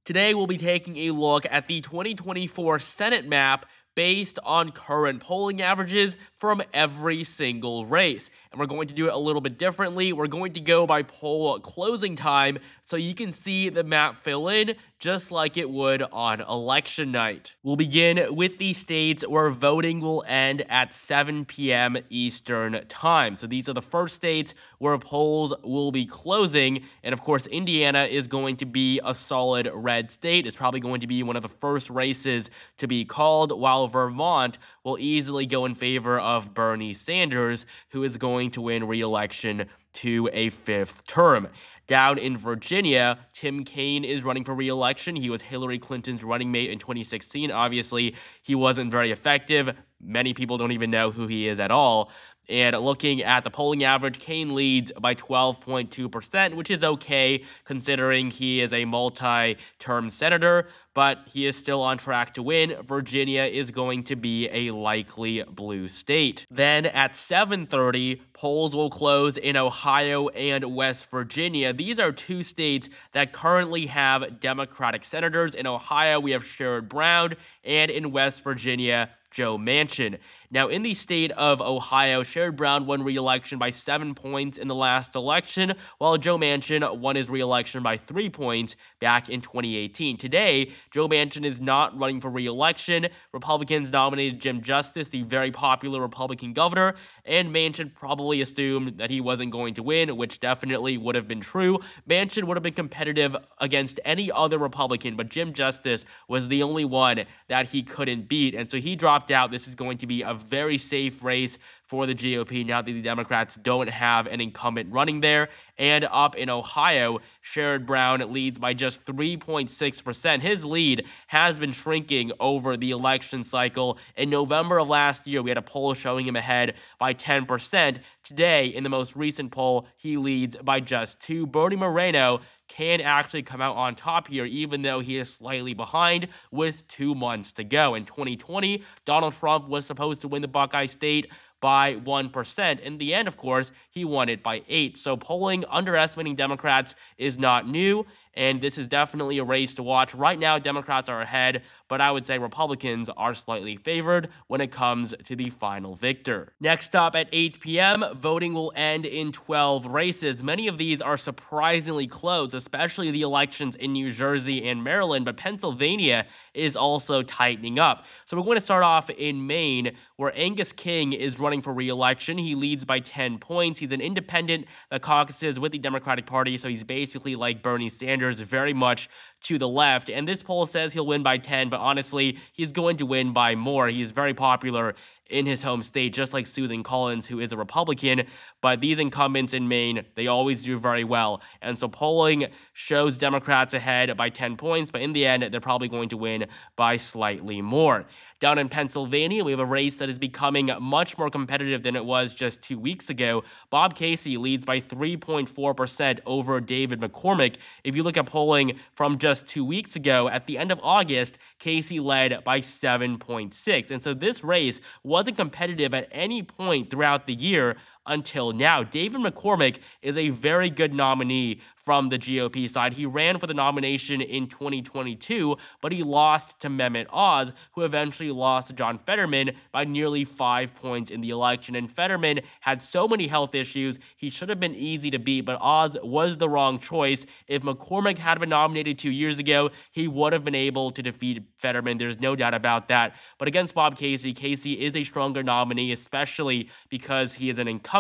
Today, we'll be taking a look at the 2024 Senate map based on current polling averages from every single race. And we're going to do it a little bit differently. We're going to go by poll closing time so you can see the map fill in just like it would on election night. We'll begin with the states where voting will end at 7 p.m. Eastern time. So these are the first states where polls will be closing. And of course, Indiana is going to be a solid red state. It's probably going to be one of the first races to be called, while Vermont will easily go in favor of Bernie Sanders, who is going to win re-election to a fifth term. Down in Virginia, Tim Kaine is running for re-election. He was Hillary Clinton's running mate in 2016. Obviously, he wasn't very effective. Many people don't even know who he is at all. And looking at the polling average, Kaine leads by 12.2%, which is okay considering he is a multi-term senator, but he is still on track to win. Virginia is going to be a likely blue state. Then at 7:30, polls will close in Ohio and West Virginia. These are two states that currently have Democratic senators. In Ohio, we have Sherrod Brown, and in West Virginia, Joe Manchin. Now, in the state of Ohio, Sherrod Brown won re-election by 7 points in the last election, while Joe Manchin won his re-election by 3 points back in 2018. Today, Joe Manchin is not running for re-election. Republicans nominated Jim Justice, the very popular Republican governor, and Manchin probably assumed that he wasn't going to win, which definitely would have been true. Manchin would have been competitive against any other Republican, but Jim Justice was the only one that he couldn't beat, and so he dropped out. This is going to be a very safe race for the GOP now that the Democrats don't have an incumbent running there. And up in Ohio, Sherrod Brown leads by just 3.6%. His lead has been shrinking over the election cycle. In November of last year, we had a poll showing him ahead by 10%. Today, in the most recent poll, he leads by just 2. Bernie Moreno can actually come out on top here, even though he is slightly behind with 2 months to go. In 2020, Donald Trump was supposed to win the Buckeye State by 1%. In the end, of course, he won it by 8. So polling underestimating Democrats is not new, and this is definitely a race to watch. Right now, Democrats are ahead, but I would say Republicans are slightly favored when it comes to the final victor. Next up at 8 p.m., voting will end in 12 races. Many of these are surprisingly close, especially the elections in New Jersey and Maryland, but Pennsylvania is also tightening up. So we're going to start off in Maine, where Angus King is running for re-election. He leads by 10 points. He's an independent that caucuses with the Democratic Party, so he's basically like Bernie Sanders, very much to the left. And this poll says he'll win by 10, but honestly, he's going to win by more. He's very popular in his home state, just like Susan Collins, who is a Republican. But these incumbents in Maine, they always do very well. And so polling shows Democrats ahead by 10 points, but in the end, they're probably going to win by slightly more. Down in Pennsylvania, we have a race that is becoming much more competitive than it was just 2 weeks ago. Bob Casey leads by 3.4% over David McCormick. If you look at polling from just 2 weeks ago, at the end of August, Casey led by 7.6. And so this race wasn't competitive at any point throughout the year until now. David McCormick is a very good nominee from the GOP side. He ran for the nomination in 2022, but he lost to Mehmet Oz, who eventually lost to John Fetterman by nearly 5 points in the election. And Fetterman had so many health issues, he should have been easy to beat, but Oz was the wrong choice. If McCormick had been nominated 2 years ago, he would have been able to defeat Fetterman. There's no doubt about that. But against Bob Casey, Casey is a stronger nominee, especially because he is an incumbent.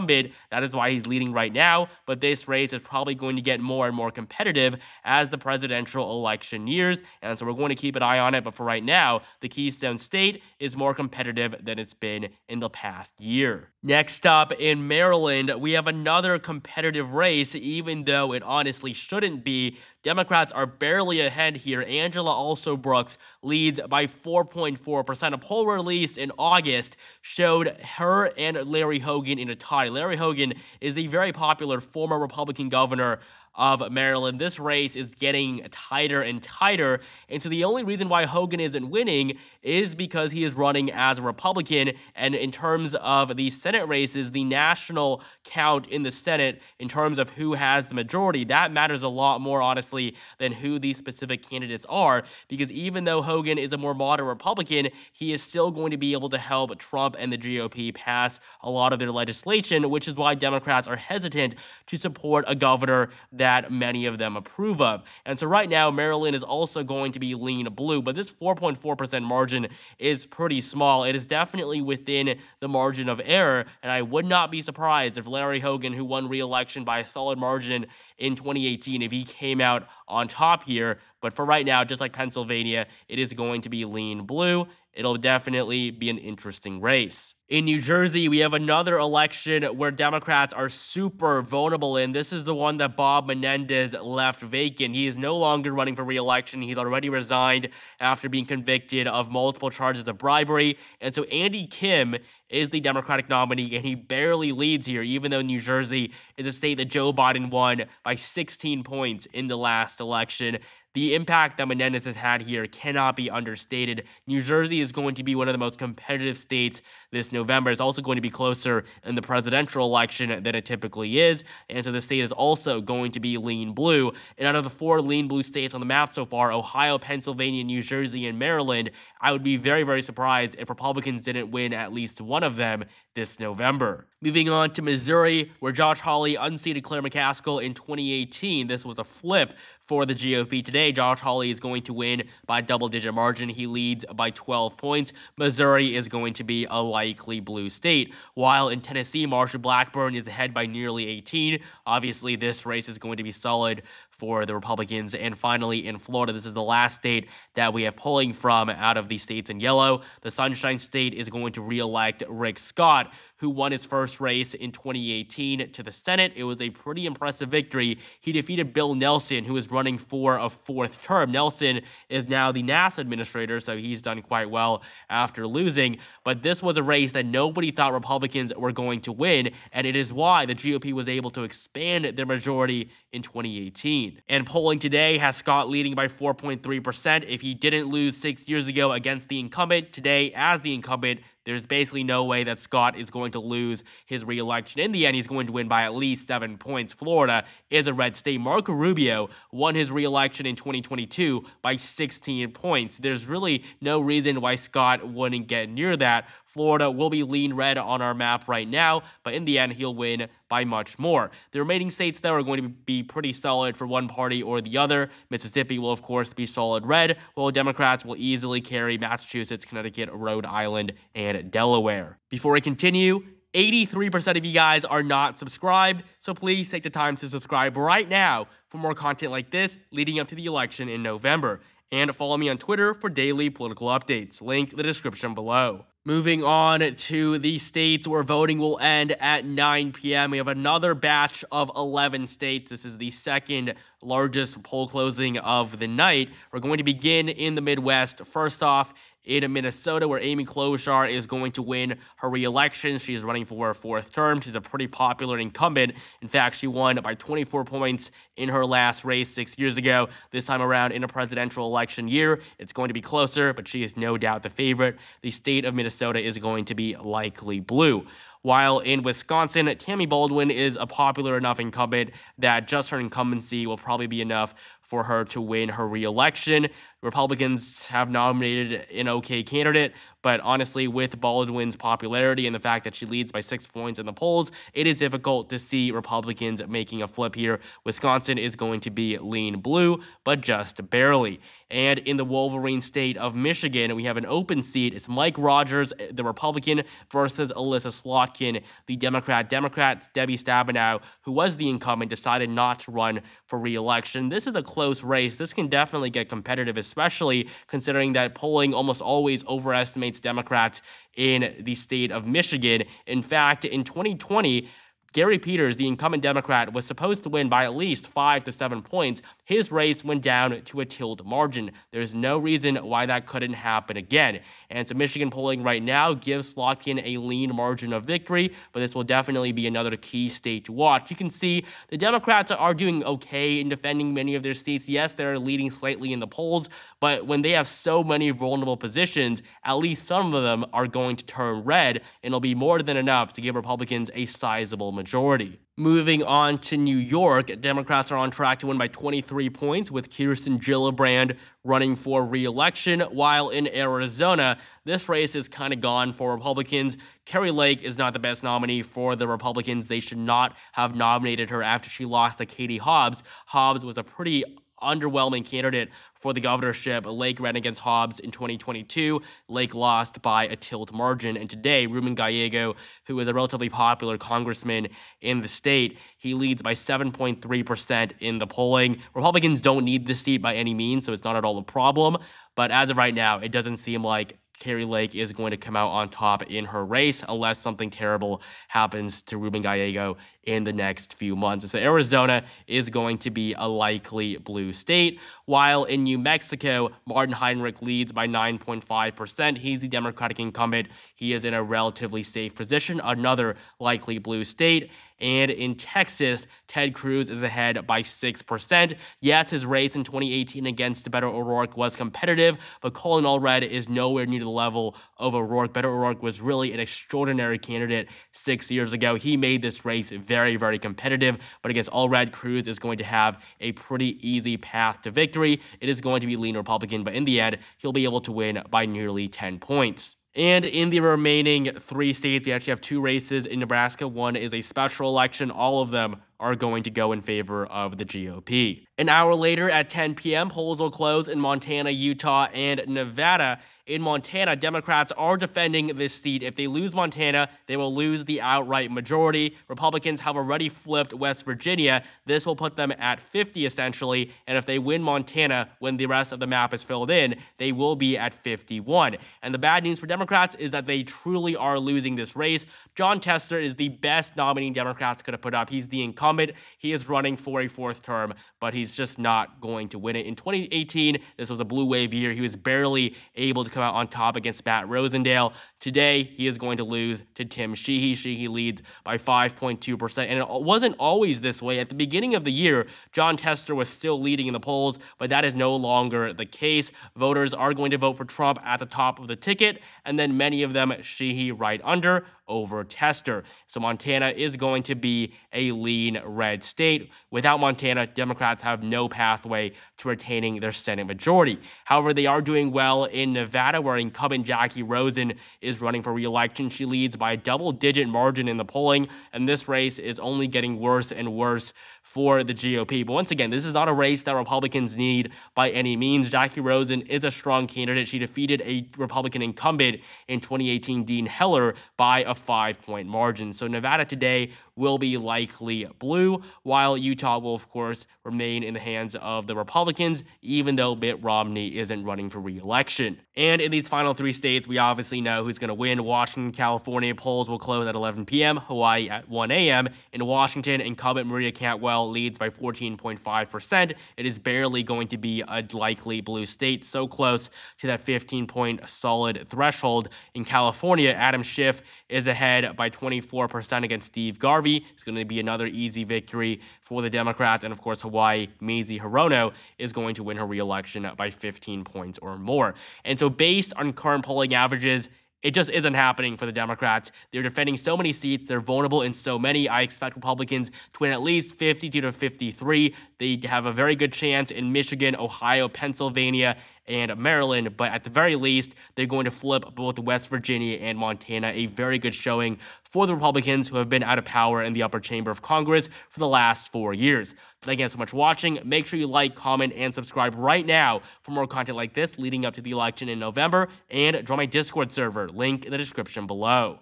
That is why he's leading right now. But this race is probably going to get more and more competitive as the presidential election nears. And so we're going to keep an eye on it. But for right now, the Keystone State is more competitive than it's been in the past year. Next up in Maryland, we have another competitive race, even though it honestly shouldn't be. Democrats are barely ahead here. Angela Alsobrooks leads by 4.4%. A poll released in August showed her and Larry Hogan in a tie. Larry Hogan is a very popular former Republican governor of Maryland. This race is getting tighter and tighter, and so the only reason why Hogan isn't winning is because he is running as a Republican. And in terms of the Senate races, the national count in the Senate, in terms of who has the majority, that matters a lot more, honestly, than who these specific candidates are, because even though Hogan is a more moderate Republican, he is still going to be able to help Trump and the GOP pass a lot of their legislation, which is why Democrats are hesitant to support a governor that many of them approve of. And so right now, Maryland is also going to be lean blue, but this 4.4% margin is pretty small. It is definitely within the margin of error, and I would not be surprised if Larry Hogan, who won re-election by a solid margin in 2018, if he came out on top here. But for right now, just like Pennsylvania, it is going to be lean blue. It'll definitely be an interesting race. In New Jersey, we have another election where Democrats are super vulnerable in. This is the one that Bob Menendez left vacant. He is no longer running for re-election. He's already resigned after being convicted of multiple charges of bribery. And so Andy Kim is the Democratic nominee, and he barely leads here, even though New Jersey is a state that Joe Biden won by 16 points in the last election. The impact that Menendez has had here cannot be understated. New Jersey is going to be one of the most competitive states this November. It's also going to be closer in the presidential election than it typically is, and so the state is also going to be lean blue. And out of the 4 lean blue states on the map so far, Ohio, Pennsylvania, New Jersey, and Maryland, I would be very, very surprised if Republicans didn't win at least one of them this November. Moving on to Missouri, where Josh Hawley unseated Claire McCaskill in 2018. This was a flip for the GOP. Today, Josh Hawley is going to win by double-digit margin. He leads by 12 points. Missouri is going to be a likely blue state. While in Tennessee, Marsha Blackburn is ahead by nearly 18. Obviously, this race is going to be solid for the Republicans. And finally, in Florida, this is the last state that we have polling from out of the states in yellow. The Sunshine State is going to re-elect Rick Scott, who won his first race in 2018 to the Senate. It was a pretty impressive victory. He defeated Bill Nelson, who is running for a 4th term. Nelson is now the NASA administrator, so he's done quite well after losing. But this was a race that nobody thought Republicans were going to win, and it is why the GOP was able to expand their majority in 2018. And polling today has Scott leading by 4.3%. If he didn't lose 6 years ago against the incumbent, today as the incumbent, there's basically no way that Scott is going to lose his re-election. In the end, he's going to win by at least 7 points. Florida is a red state. Marco Rubio won his re-election in 2022 by 16 points. There's really no reason why Scott wouldn't get near that. Florida will be lean red on our map right now, but in the end, he'll win by much more. The remaining states, though, are going to be pretty solid for one party or the other. Mississippi will, of course, be solid red, while Democrats will easily carry Massachusetts, Connecticut, Rhode Island, and Delaware. Before I continue, 83% of you guys are not subscribed, so please take the time to subscribe right now for more content like this leading up to the election in November. And follow me on Twitter for daily political updates. Link in the description below. Moving on to the states where voting will end at 9 p.m. We have another batch of 11 states. This is the second largest poll closing of the night. We're going to begin in the Midwest. First off, in Minnesota, where Amy Klobuchar is going to win her re-election. She is running for her 4th term. She's a pretty popular incumbent. In fact, she won by 24 points in her last race 6 years ago. This time around, in a presidential election year, it's going to be closer, but she is no doubt the favorite. The state of Minnesota is going to be likely blue. While in Wisconsin, Tammy Baldwin is a popular enough incumbent that just her incumbency will probably be enough for her to win her re-election. Republicans have nominated an okay candidate, but honestly, with Baldwin's popularity and the fact that she leads by 6 points in the polls, it is difficult to see Republicans making a flip here. Wisconsin is going to be lean blue, but just barely. And in the Wolverine state of Michigan, we have an open seat. It's Mike Rogers, the Republican, versus Alyssa Slotkin, the Democrat. Democrats Debbie Stabenow, who was the incumbent, decided not to run for re-election. This is a close race. This can definitely get competitive, especially considering that polling almost always overestimates Democrats in the state of Michigan. In fact, in 2020, Gary Peters, the incumbent Democrat, was supposed to win by at least 5 to 7 points. His race went down to a tilt margin. There's no reason why that couldn't happen again. And so Michigan polling right now gives Slotkin a lean margin of victory, but this will definitely be another key state to watch. You can see the Democrats are doing okay in defending many of their seats. Yes, they're leading slightly in the polls, but when they have so many vulnerable positions, at least some of them are going to turn red, and it'll be more than enough to give Republicans a sizable majority. Moving on to New York, Democrats are on track to win by 23 points, with Kirsten Gillibrand running for re-election, while in Arizona, this race is kind of gone for Republicans. Kari Lake is not the best nominee for the Republicans. They should not have nominated her after she lost to Katie Hobbs. Hobbs was a pretty underwhelming candidate for the governorship. Lake ran against Hobbs in 2022. Lake lost by a tilt margin. And today, Ruben Gallego, who is a relatively popular congressman in the state, he leads by 7.3% in the polling. Republicans don't need this seat by any means, so it's not at all a problem. But as of right now, it doesn't seem like Kari Lake is going to come out on top in her race unless something terrible happens to Ruben Gallego in the next few months. So Arizona is going to be a likely blue state, while in New Mexico, Martin Heinrich leads by 9.5%. He's the Democratic incumbent. He is in a relatively safe position, another likely blue state. And in Texas, Ted Cruz is ahead by 6%. Yes, his race in 2018 against Beto O'Rourke was competitive, but Colin Allred is nowhere near the level of O'Rourke. Beto O'Rourke was really an extraordinary candidate 6 years ago. He made this race very, very competitive, but against Allred, Cruz is going to have a pretty easy path to victory. It is going to be lean Republican, but in the end, he'll be able to win by nearly 10 points. And in the remaining 3 states, we actually have 2 races in Nebraska. One is a special election. All of them are going to go in favor of the GOP. An hour later at 10 p.m., polls will close in Montana, Utah, and Nevada. In Montana, Democrats are defending this seat. If they lose Montana, they will lose the outright majority. Republicans have already flipped West Virginia. This will put them at 50 essentially, and if they win Montana when the rest of the map is filled in, they will be at 51. And the bad news for Democrats is that they truly are losing this race. Jon Tester is the best nominee Democrats could have put up. He's the incumbent. He is running for a 4th term, but he's just not going to win it. In 2018, this was a blue wave year. He was barely able to come out on top against Matt Rosendale. Today, he is going to lose to Tim Sheehy. Sheehy leads by 5.2%, and it wasn't always this way. At the beginning of the year, Jon Tester was still leading in the polls, but that is no longer the case. Voters are going to vote for Trump at the top of the ticket, and then many of them Sheehy right under over Tester. So Montana is going to be a lean red state. Without Montana, Democrats have no pathway to retaining their Senate majority. However, they are doing well in Nevada, where incumbent Jackie Rosen is running for re-election. She leads by a double-digit margin in the polling, and this race is only getting worse and worse for the GOP. But once again, this is not a race that Republicans need by any means. Jackie Rosen is a strong candidate. She defeated a Republican incumbent in 2018, Dean Heller, by a 5-point margin. So Nevada today will be likely blue, while Utah will, of course, remain in the hands of the Republicans, even though Mitt Romney isn't running for re-election. And in these final 3 states, we obviously know who's going to win. Washington, California, polls will close at 11 p.m., Hawaii at 1 a.m. In Washington, incumbent Maria Cantwell leads by 14.5%. It is barely going to be a likely blue state, so close to that 15-point solid threshold. In California, Adam Schiff is ahead by 24% against Steve Garvey. It's going to be another easy victory for the Democrats. And of course, Hawaii, Mazie Hirono is going to win her re-election by 15 points or more. And so based on current polling averages, it just isn't happening for the Democrats. They're defending so many seats. They're vulnerable in so many. I expect Republicans to win at least 52 to 53. They have a very good chance in Michigan, Ohio, Pennsylvania, and Maryland, but at the very least, they're going to flip both West Virginia and Montana. A very good showing for the Republicans, who have been out of power in the upper chamber of Congress for the last 4 years. Thank you guys so much for watching. Make sure you like, comment, and subscribe right now for more content like this leading up to the election in November, and join my Discord server, link in the description below.